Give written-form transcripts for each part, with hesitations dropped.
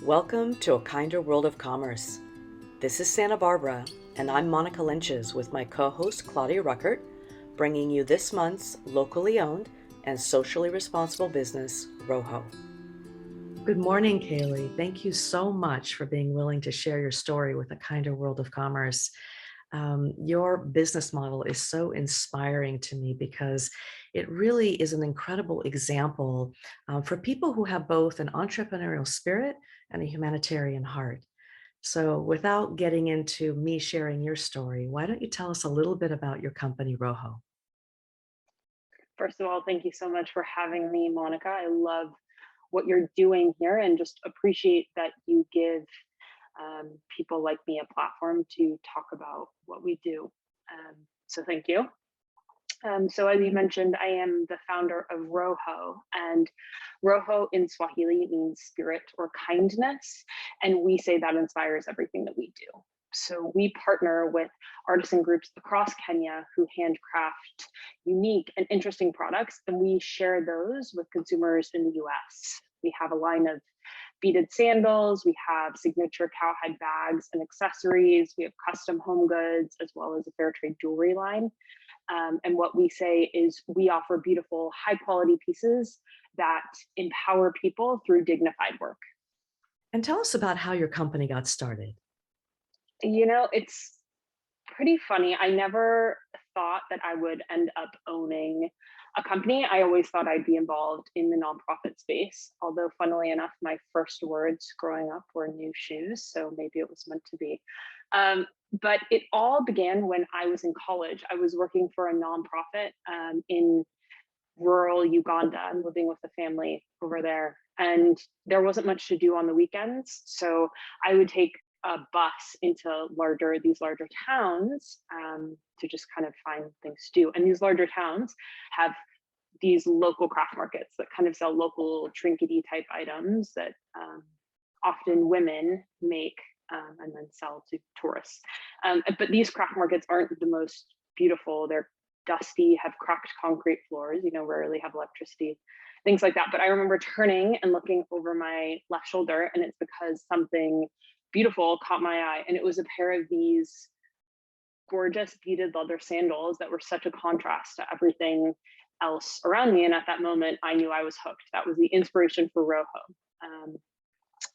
Welcome to A Kinder World of Commerce. This is Santa Barbara, and I'm Monica Lenches with my co-host Claudia Rucker, bringing you this month's locally owned and socially responsible business, RoHo. Good morning, Caleigh. Thank you so much for being willing to share your story with A Kinder World of Commerce. Your business model is so inspiring to me because it really is an incredible example for people who have both an entrepreneurial spirit and a humanitarian heart. So without getting into me sharing your story, why don't you tell us a little bit about your company, RoHo? First of all, thank you so much for having me, Monica. I love what you're doing here and just appreciate that you give people like me a platform to talk about what we do. So thank you. So as you mentioned, I am the founder of RoHo, and RoHo in Swahili means spirit or kindness, and we say that inspires everything that we do. So we partner with artisan groups across Kenya who handcraft unique and interesting products, and we share those with consumers in the US. We have a line of beaded sandals, we have signature cowhide bags and accessories, we have custom home goods, as well as a fair trade jewelry line. And what we say is we offer beautiful, high quality pieces that empower people through dignified work. And tell us about how your company got started. You know, it's pretty funny. I never thought that I would end up owning a company. I always thought I'd be involved in the nonprofit space, although funnily enough, my first words growing up were new shoes, so maybe it was meant to be. But it all began when I was in college. I was working for a nonprofit in rural Uganda and living with a family over there. And there wasn't much to do on the weekends. So I would take a bus into these larger towns to just kind of find things to do. And these larger towns have these local craft markets that kind of sell local trinkety type items that often women make and then sell to tourists. But these craft markets aren't the most beautiful. They're dusty, have cracked concrete floors, rarely have electricity, things like that. But I remember turning and looking over my left shoulder, and it's because something beautiful caught my eye. And it was a pair of these gorgeous beaded leather sandals that were such a contrast to everything else around me. And at that moment, I knew I was hooked. That was the inspiration for RoHo.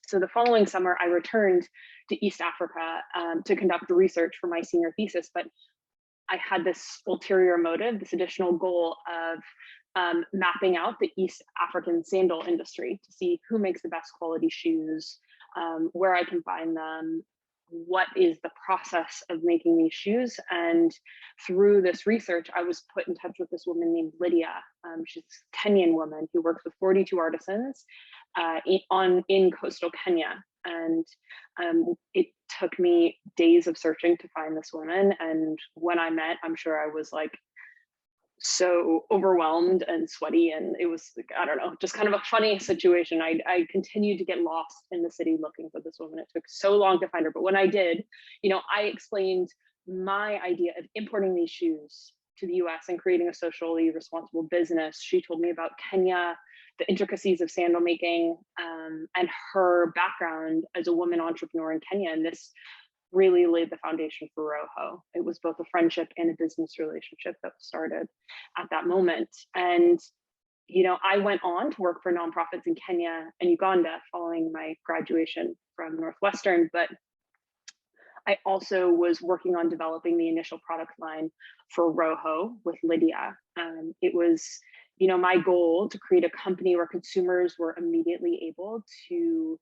So the following summer, I returned to East Africa to conduct the research for my senior thesis, but I had this ulterior motive, this additional goal of mapping out the East African sandal industry to see who makes the best quality shoes, where I can find them, what is the process of making these shoes. And through this research, I was put in touch with this woman named Lydia. She's a Kenyan woman who works with 42 artisans in coastal Kenya. And it took me days of searching to find this woman. And when I met, I'm sure I was like so overwhelmed and sweaty, and it was like, I don't know, just kind of a funny situation. I continued to get lost in the city looking for this woman. It took so long to find her, but when I did, I explained my idea of importing these shoes to the US and creating a socially responsible business. She told me about Kenya, the intricacies of sandal making, and her background as a woman entrepreneur in Kenya. And this really laid the foundation for RoHo. It was both a friendship and a business relationship that started at that moment. And, I went on to work for nonprofits in Kenya and Uganda following my graduation from Northwestern, but I also was working on developing the initial product line for RoHo with Lydia. It was, my goal to create a company where consumers were immediately able to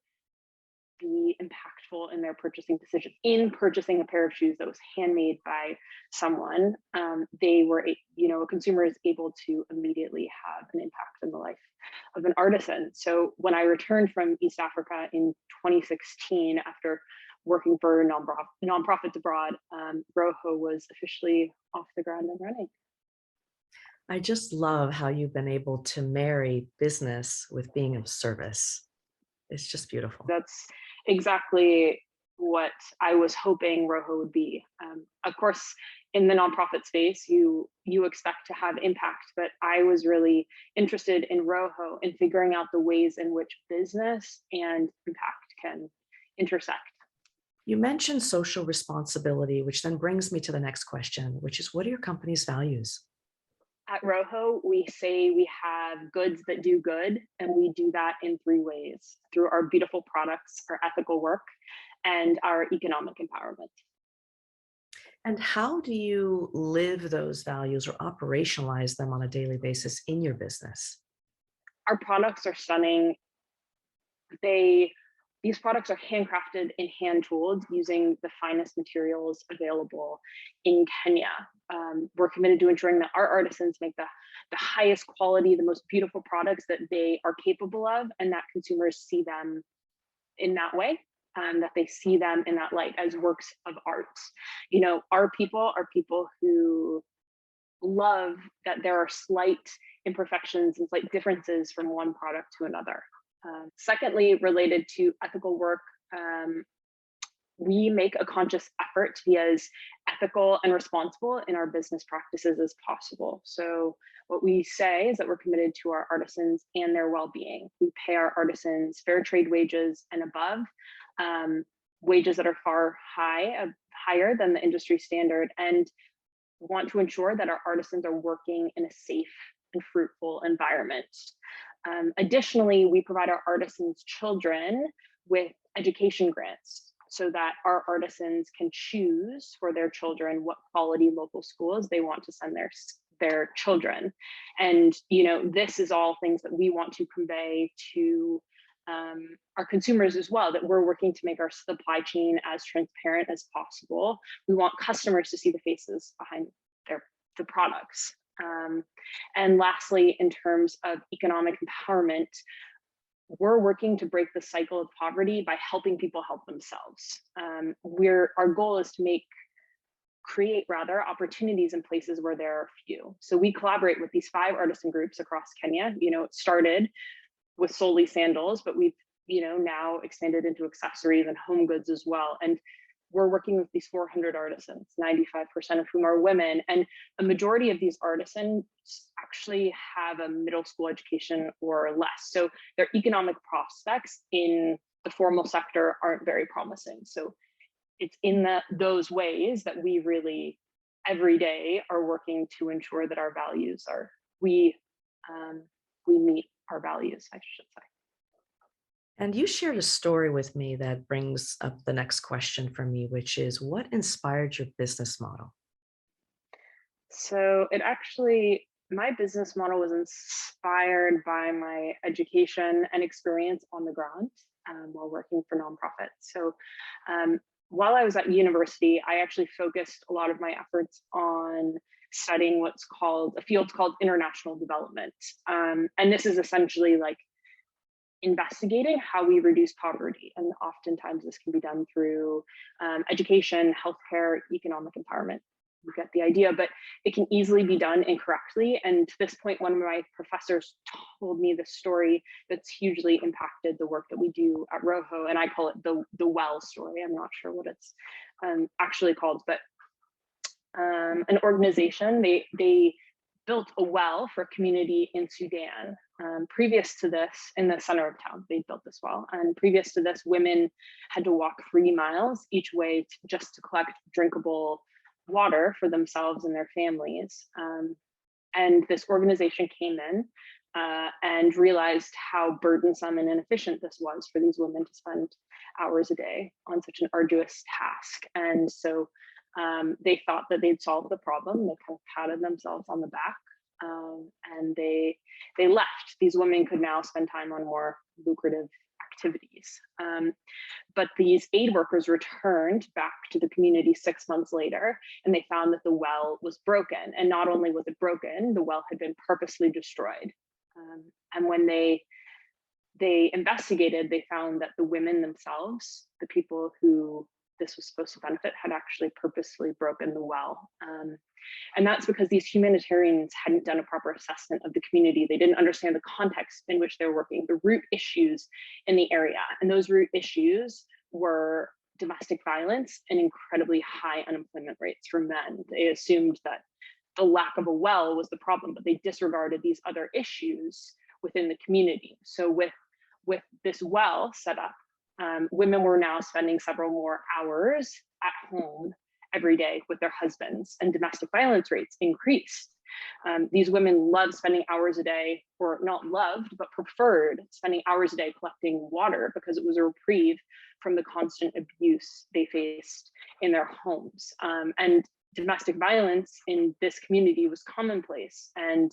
be impactful in their purchasing decision. In purchasing a pair of shoes that was handmade by someone, a consumer is able to immediately have an impact in the life of an artisan. So when I returned from East Africa in 2016, after working for nonprofits abroad, RoHo was officially off the ground and running. I just love how you've been able to marry business with being of service. It's just beautiful. That's exactly what I was hoping RoHo would be. Of course, in the nonprofit space, you expect to have impact, but I was really interested in RoHo and figuring out the ways in which business and impact can intersect. You mentioned social responsibility, which then brings me to the next question, which is, what are your company's values? At RoHo, we say we have goods that do good, and we do that in three ways: through our beautiful products, our ethical work, and our economic empowerment. And how do you live those values or operationalize them on a daily basis in your business? Our products are stunning. These products are handcrafted and hand tooled using the finest materials available in Kenya. We're committed to ensuring that our artisans make the highest quality, the most beautiful products that they are capable of, and that consumers see them in that way, that they see them in that light as works of art. You know, our people are people who love that there are slight imperfections and slight differences from one product to another. Secondly, related to ethical work, we make a conscious effort to be as ethical and responsible in our business practices as possible. So what we say is that we're committed to our artisans and their well-being. We pay our artisans fair trade wages and above, wages that are higher than the industry standard, and want to ensure that our artisans are working in a safe and fruitful environment. Additionally, we provide our artisans' children with education grants so that our artisans can choose for their children what quality local schools they want to send their children. And you know, this is all things that we want to convey to our consumers as well, that we're working to make our supply chain as transparent as possible. We want customers to see the faces behind the products. And lastly, in terms of economic empowerment, we're working to break the cycle of poverty by helping people help themselves. Our goal is to create opportunities in places where there are few. So we collaborate with these 5 artisan groups across Kenya. You know, it started with solely sandals, but we've, you know, now extended into accessories and home goods as well. And we're working with these 400 artisans, 95% of whom are women. And a majority of these artisans actually have a middle school education or less. So their economic prospects in the formal sector aren't very promising. So it's in those ways that we really, every day, are working to ensure that our values we meet our values, I should say. And you shared a story with me that brings up the next question for me, which is, what inspired your business model? So my business model was inspired by my education and experience on the ground while working for nonprofits. So while I was at university, I actually focused a lot of my efforts on studying a field called international development. And this is essentially like investigating how we reduce poverty. And oftentimes this can be done through education, healthcare, economic empowerment. You get the idea, but it can easily be done incorrectly. And to this point, one of my professors told me the story that's hugely impacted the work that we do at RoHo. And I call it the well story. I'm not sure what it's actually called, but an organization, they built a well for a community in Sudan. Previous to this, in the center of town, they built this well. And previous to this, women had to walk 3 miles each way just to collect drinkable water for themselves and their families. And this organization came in and realized how burdensome and inefficient this was for these women to spend hours a day on such an arduous task. And so they thought that they'd solved the problem. They kind of patted themselves on the back, and they left. These women could now spend time on more lucrative activities. But these aid workers returned back to the community 6 months later, and they found that the well was broken. And not only was it broken, the well had been purposely destroyed. And when they investigated, they found that the women themselves, the people who this was supposed to benefit, had actually purposely broken the well. And that's because these humanitarians hadn't done a proper assessment of the community. They didn't understand the context in which they're working, the root issues in the area. And those root issues were domestic violence and incredibly high unemployment rates for men. They assumed that the lack of a well was the problem, but they disregarded these other issues within the community. So with this well set up women were now spending several more hours at home every day with their husbands, and domestic violence rates increased. These women loved spending hours a day, or not loved, but preferred spending hours a day collecting water because it was a reprieve from the constant abuse they faced in their homes. And domestic violence in this community was commonplace, and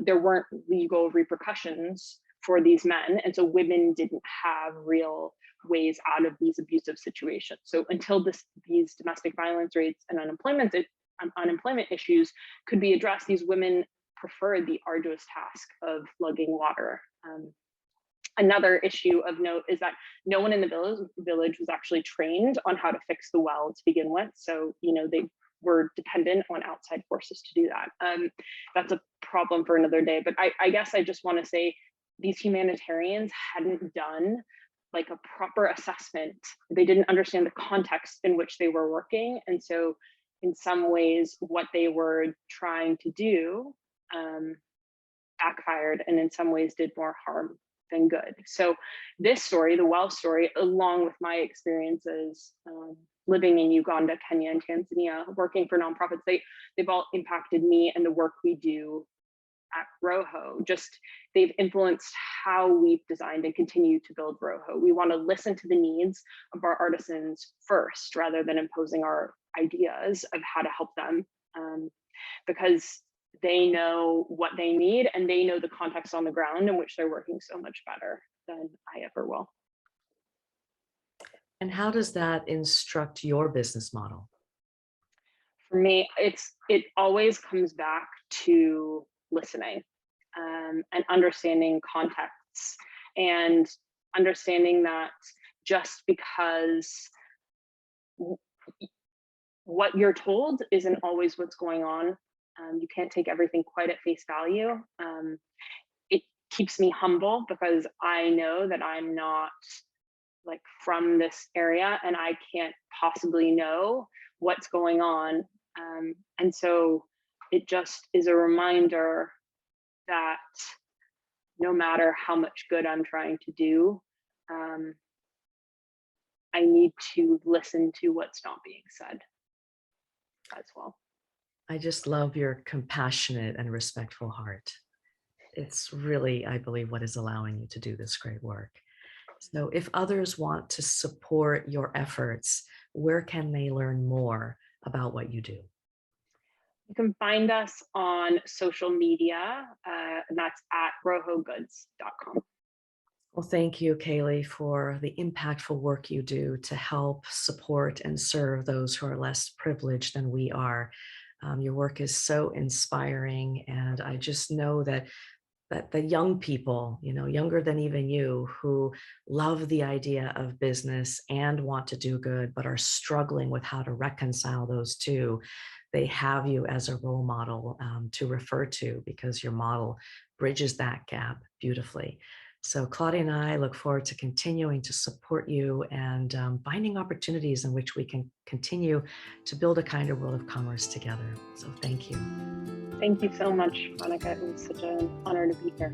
there weren't legal repercussions for these men. And so women didn't have real ways out of these abusive situations. So until these domestic violence rates and unemployment issues could be addressed, these women preferred the arduous task of lugging water. Another issue of note is that no one in the village was actually trained on how to fix the well to begin with. So, they were dependent on outside forces to do that. That's a problem for another day. But I guess I just want to say these humanitarians hadn't done like a proper assessment. They didn't understand the context in which they were working. And so in some ways, what they were trying to do backfired, and in some ways did more harm than good. So this story, the well story, along with my experiences living in Uganda, Kenya, and Tanzania, working for nonprofits, they've all impacted me and the work we do at RoHo. They've influenced how we've designed and continue to build RoHo. We want to listen to the needs of our artisans first, rather than imposing our ideas of how to help them, because they know what they need and they know the context on the ground in which they're working so much better than I ever will. And how does that instruct your business model? For me, it always comes back to listening and understanding contexts, and understanding that just because what you're told isn't always what's going on, you can't take everything quite at face value. It keeps me humble because I know that I'm not like from this area and I can't possibly know what's going on. And so it just is a reminder that no matter how much good I'm trying to do, I need to listen to what's not being said as well. I just love your compassionate and respectful heart. It's really, I believe, what is allowing you to do this great work. So if others want to support your efforts, where can they learn more about what you do? You can find us on social media, and that's at rohogoods.com. Well, thank you, Caleigh, for the impactful work you do to help support and serve those who are less privileged than we are. Your work is so inspiring, and I just know that the young people, younger than even you, who love the idea of business and want to do good, but are struggling with how to reconcile those two, they have you as a role model to refer to, because your model bridges that gap beautifully. So Claudia and I look forward to continuing to support you and finding opportunities in which we can continue to build a kinder world of commerce together. So thank you. Thank you so much, Monica. It was such an honor to be here.